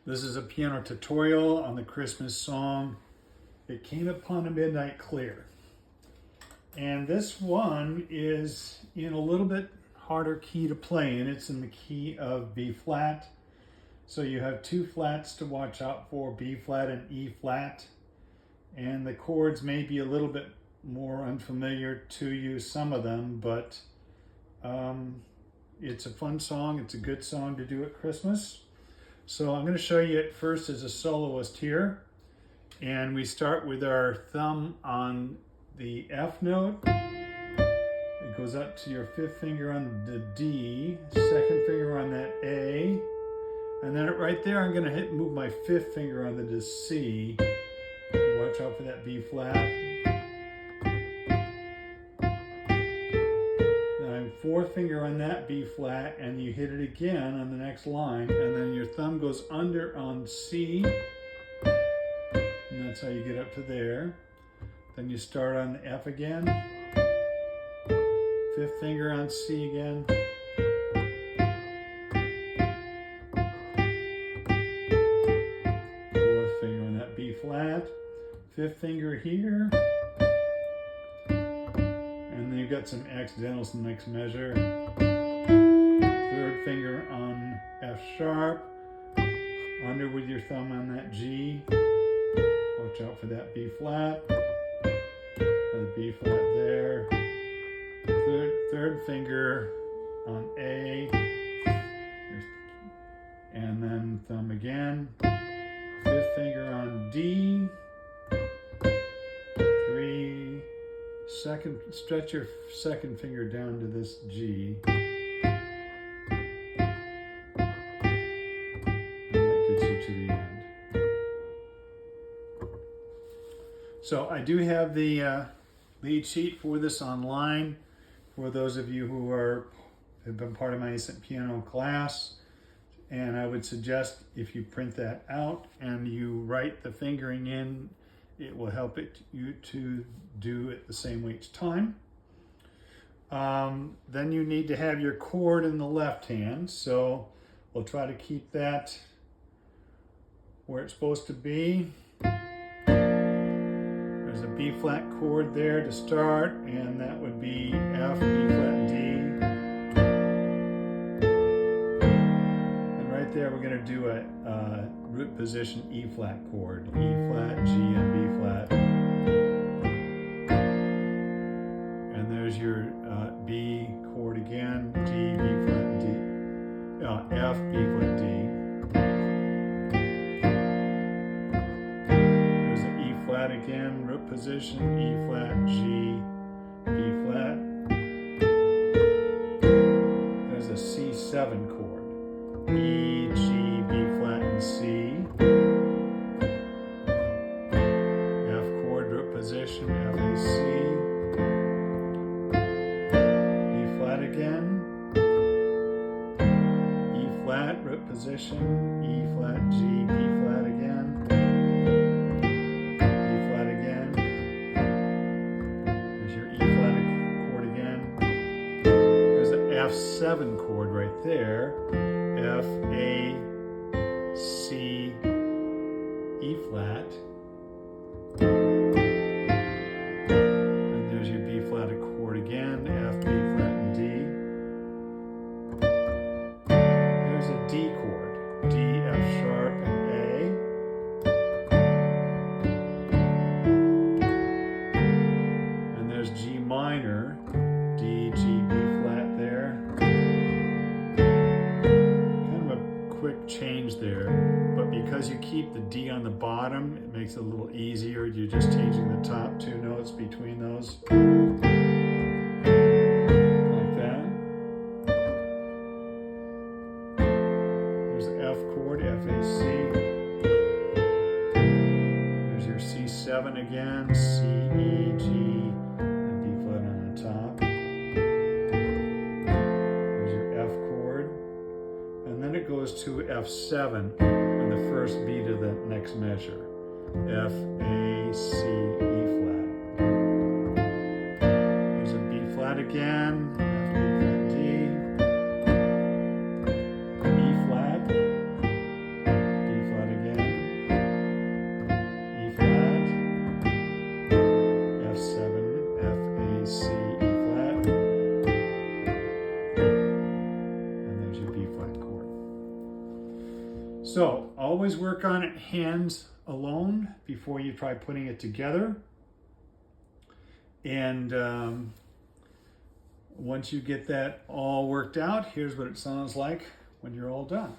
This is a piano tutorial on the Christmas song, It Came Upon a Midnight Clear. And this one is in a little bit harder key to play in. It's in the key of B flat. So you have two flats to watch out for, B flat and E flat. And the chords may be a little bit more unfamiliar to you, some of them, but it's a fun song. It's a good song to do at Christmas. So I'm going to show you it first as a soloist here. And we start with our thumb on the F note. It goes up to your fifth finger on the D, second finger on that A. And then right there, I'm going to move my fifth finger on the C. Watch out for that B flat. Fourth finger on that B flat, and you hit it again on the next line, and then your thumb goes under on C, and that's how you get up to there. Then you start on the F again, fifth finger on C again, fourth finger on that B flat, fifth finger here. You've got some accidentals in the next measure. Third finger on F sharp, under with your thumb on that G. Watch out for that B flat, the B flat there. Third finger on A, and then thumb again. Fifth finger on D. Stretch your second finger down to this G. And that gets you to the end. So I do have the lead sheet for this online for those of you who have been part of my instant piano class. And I would suggest if you print that out and you write the fingering in, it will help you to do it the same way each time. Then you need to have your chord in the left hand, so we'll try to keep that where it's supposed to be. There's a B flat chord there to start, and that would be F, B flat, D. And right there we're going to do a root position E flat chord, E flat, G, and B flat. And there's your B chord again, D, B flat, D, F, B flat, D. There's an E flat again, root position, E flat, G, B flat. There's a C7 chord, E, G, B flat, and C. F chord, root position, F, A, C. E flat again. E flat, root position, E flat, G, B flat again. B flat again. There's your E flat chord again. There's an F7 chord right there. F, A, C, E flat, and there's your B flat chord again, F, B flat, and D. There's a D chord, D, F sharp, and A. And there's G minor, D, G, B flat there. Kind of a quick change there. But because you keep the D on the bottom, it makes it a little easier. You're just changing the top two notes between those. Like that. There's the F chord, F, A, C. There's your C7 again, C, E, G, and B flat on the top. There's your F chord. And then it goes to F7. The first beat of the next measure, F, A, C, E flat. There's a B flat again, F, B flat, D, E flat, B flat So always work on it hands alone before you try putting it together. And once you get that all worked out, here's what it sounds like when you're all done.